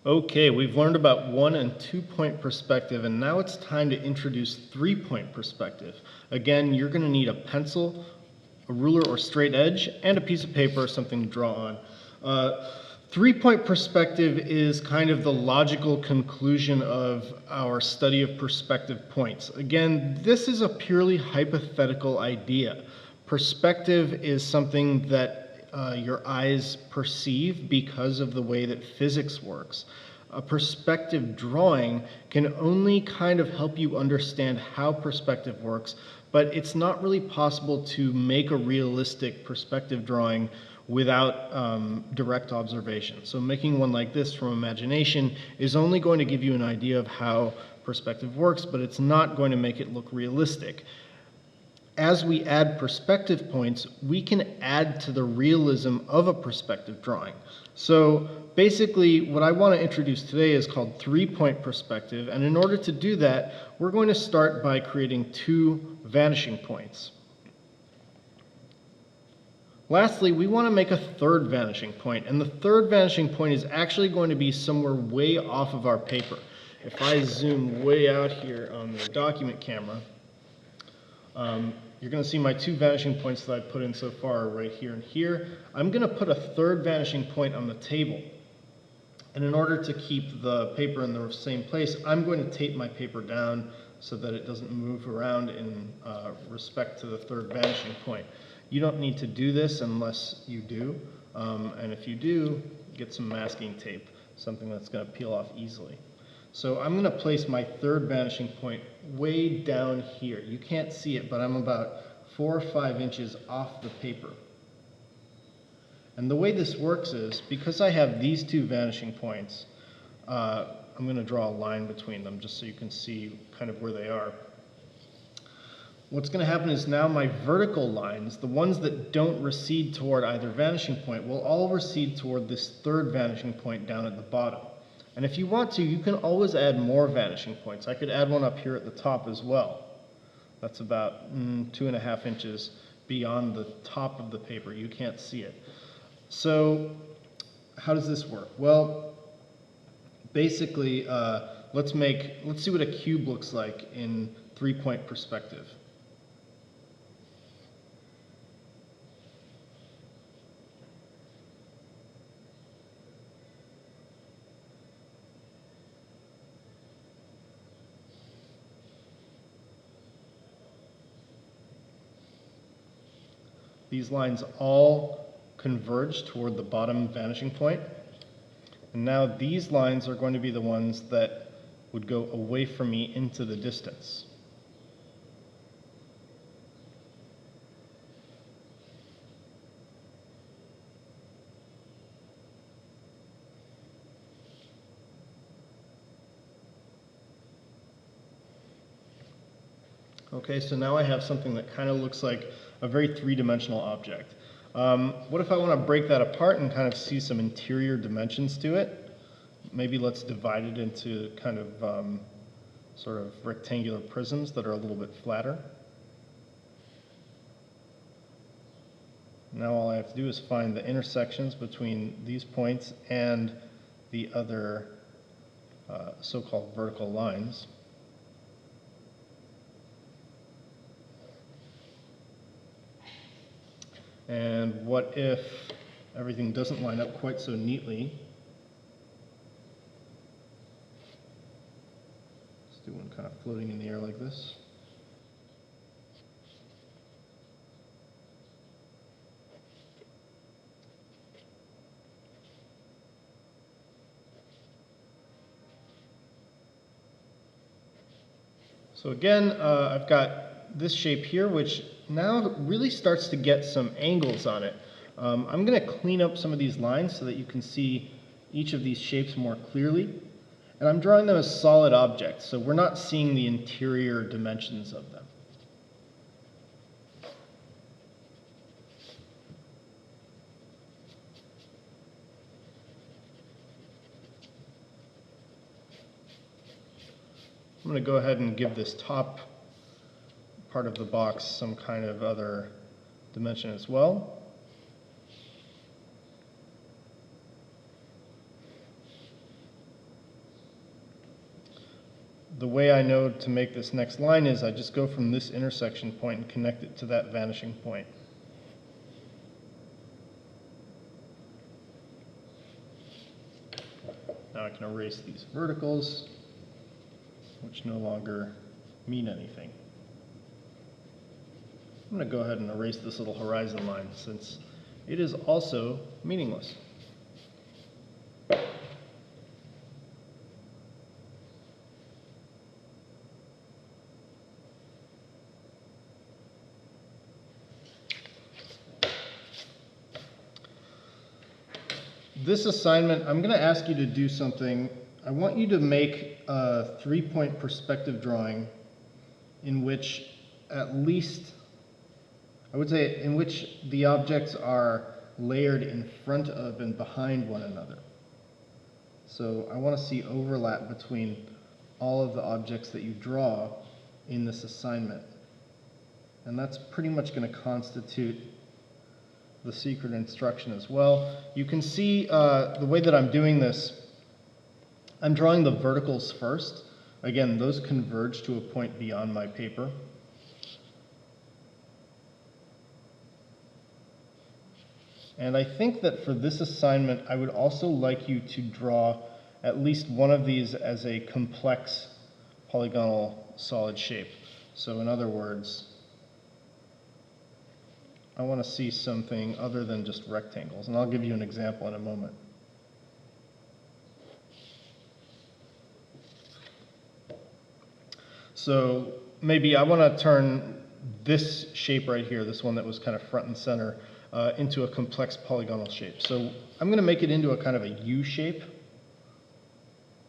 Okay, we've learned about 1 and 2 point perspective, and now it's time to introduce 3 point perspective. Again, you're going to need a pencil, a ruler or straight edge, and a piece of paper or something to draw on. 3 point perspective is kind of the logical conclusion of our study of perspective points. Again, this is a purely hypothetical idea. Perspective is something that your eyes perceive because of the way that physics works. A perspective drawing can only kind of help you understand how perspective works, but it's not really possible to make a realistic perspective drawing without direct observation. So making one like this from imagination is only going to give you an idea of how perspective works, but it's not going to make it look realistic. As we add perspective points, we can add to the realism of a perspective drawing. So basically, what I want to introduce today is called 3 point perspective, and in order to do that, we're going to start by creating 2 vanishing points. Lastly, we want to make a 3rd vanishing point, and the 3rd vanishing point is actually going to be somewhere way off of our paper. If I zoom way out here on the document camera, you're going to see my 2 vanishing points that I put in so far right here and here. I'm going to put a 3rd vanishing point on the table. And in order to keep the paper in the same place, I'm going to tape my paper down so that it doesn't move around in respect to the 3rd vanishing point. You don't need to do this unless you do. And if you do, get some masking tape, something that's going to peel off easily. So I'm going to place my 3rd vanishing point way down here. You can't see it, but I'm about 4 or 5 inches off the paper. And the way this works is, because I have these 2 vanishing points, I'm going to draw a line between them just so you can see kind of where they are. What's going to happen is now my vertical lines, the ones that don't recede toward either vanishing point, will all recede toward this 3rd vanishing point down at the bottom. And if you want to, you can always add more vanishing points. I could add one up here at the top as well. That's about 2.5 inches beyond the top of the paper. You can't see it. So how does this work? Well, basically, let's see what a cube looks like in 3 point perspective. These lines all converge toward the bottom vanishing point. And now these lines are going to be the ones that would go away from me into the distance. Okay, so now I have something that kind of looks like a very 3-dimensional object. What if I want to break that apart and kind of see some interior dimensions to it? Maybe let's divide it into kind of sort of rectangular prisms that are a little bit flatter. Now all I have to do is find the intersections between these points and the other so-called vertical lines. And what if everything doesn't line up quite so neatly? Let's do one kind of floating in the air like this. So again, I've got this shape here, which now really starts to get some angles on it. I'm going to clean up some of these lines so that you can see each of these shapes more clearly. And I'm drawing them as solid objects, so we're not seeing the interior dimensions of them. I'm going to go ahead and give this top part of the box some kind of other dimension as well. the way I know to make this next line is I just go from this intersection point and connect it to that vanishing point. Now I can erase these verticals, which no longer mean anything. I'm going to go ahead and erase this little horizon line since it is also meaningless. This assignment, I'm going to ask you to do something. I want you to make a 3-point perspective drawing in which at least, I would say, in which the objects are layered in front of and behind one another. So I want to see overlap between all of the objects that you draw in this assignment. And that's pretty much going to constitute the secret instruction as well. You can see the way that I'm doing this, I'm drawing the verticals first. Again, those converge to a point beyond my paper. And I think that for this assignment, I would also like you to draw at least one of these as a complex polygonal solid shape. So in other words, I want to see something other than just rectangles, and I'll give you an example in a moment. So maybe I want to turn this shape right here, this one that was kind of front and center, into a complex polygonal shape. So I'm going to make it into a kind of a U shape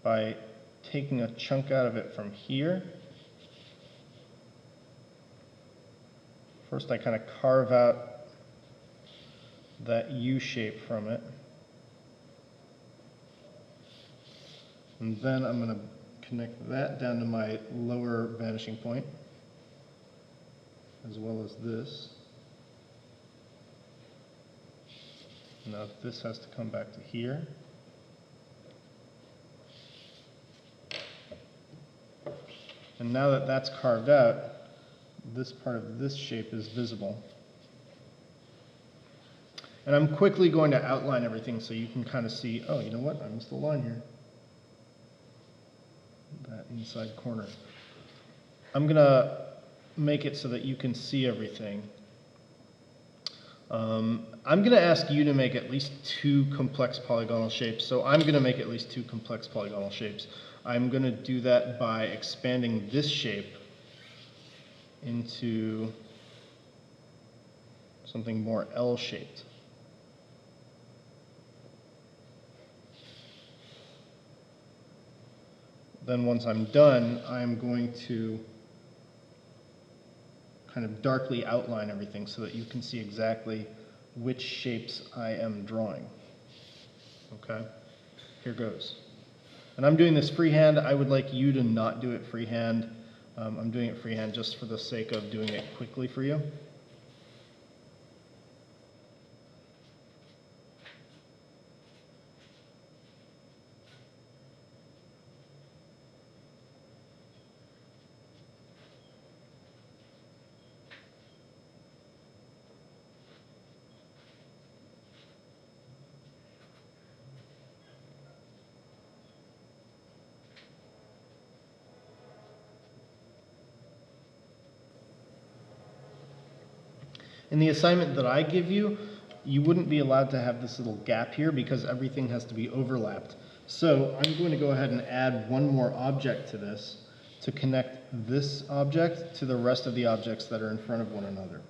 by taking a chunk out of it from here. First I kind of carve out that U shape from it. And then I'm going to connect that down to my lower vanishing point, as well as this. Now this has to come back to here. And now that that's carved out, this part of this shape is visible. And I'm quickly going to outline everything so you can kind of see, oh, you know what, I missed a line here. That inside corner. I'm going to make it so that you can see everything. I'm going to ask you to make at least 2 complex polygonal shapes. So I'm going to make at least 2 complex polygonal shapes. I'm going to do that by expanding this shape into something more L-shaped. Then once I'm done, I'm going to kind of darkly outline everything so that you can see exactly which shapes I am drawing. Okay? Here goes. And I'm doing this freehand. I would like you to not do it freehand. I'm doing it freehand just for the sake of doing it quickly for you. In the assignment that I give you, you wouldn't be allowed to have this little gap here because everything has to be overlapped. So I'm going to go ahead and add one more object to this to connect this object to the rest of the objects that are in front of one another.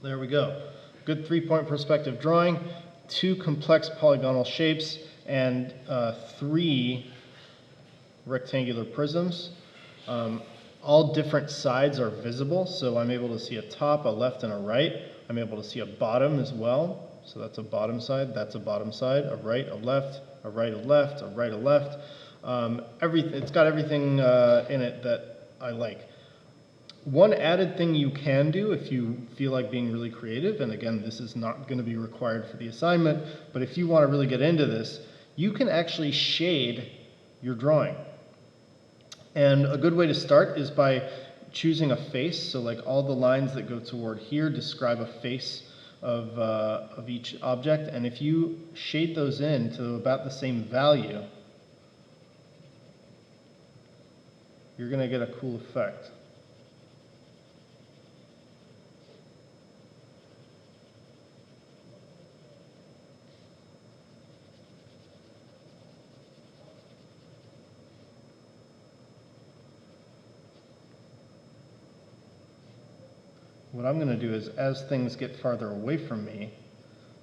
There we go. Good 3-point perspective drawing, 2 complex polygonal shapes, and 3 rectangular prisms. All different sides are visible, so I'm able to see a top, a left, and a right. I'm able to see a bottom as well. So that's a bottom side, that's a bottom side, a right, a left, a right, a left, a right, a left. It's got everything in it that I like. One added thing you can do if you feel like being really creative, and again, this is not going to be required for the assignment, but if you want to really get into this, you can actually shade your drawing. And a good way to start is by choosing a face. So like all the lines that go toward here describe a face of each object. And if you shade those in to about the same value, you're going to get a cool effect. What I'm going to do is, as things get farther away from me,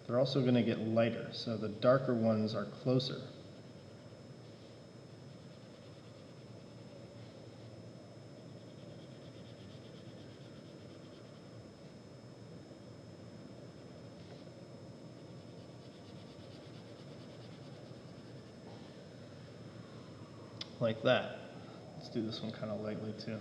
they're also going to get lighter, so the darker ones are closer. Like that. Let's do this one kind of lightly too.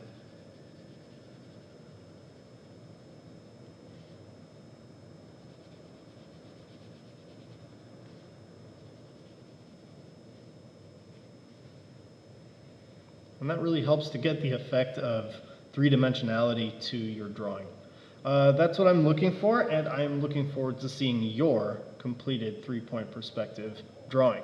And that really helps to get the effect of three-dimensionality to your drawing. That's what I'm looking for, and I'm looking forward to seeing your completed three-point perspective drawing.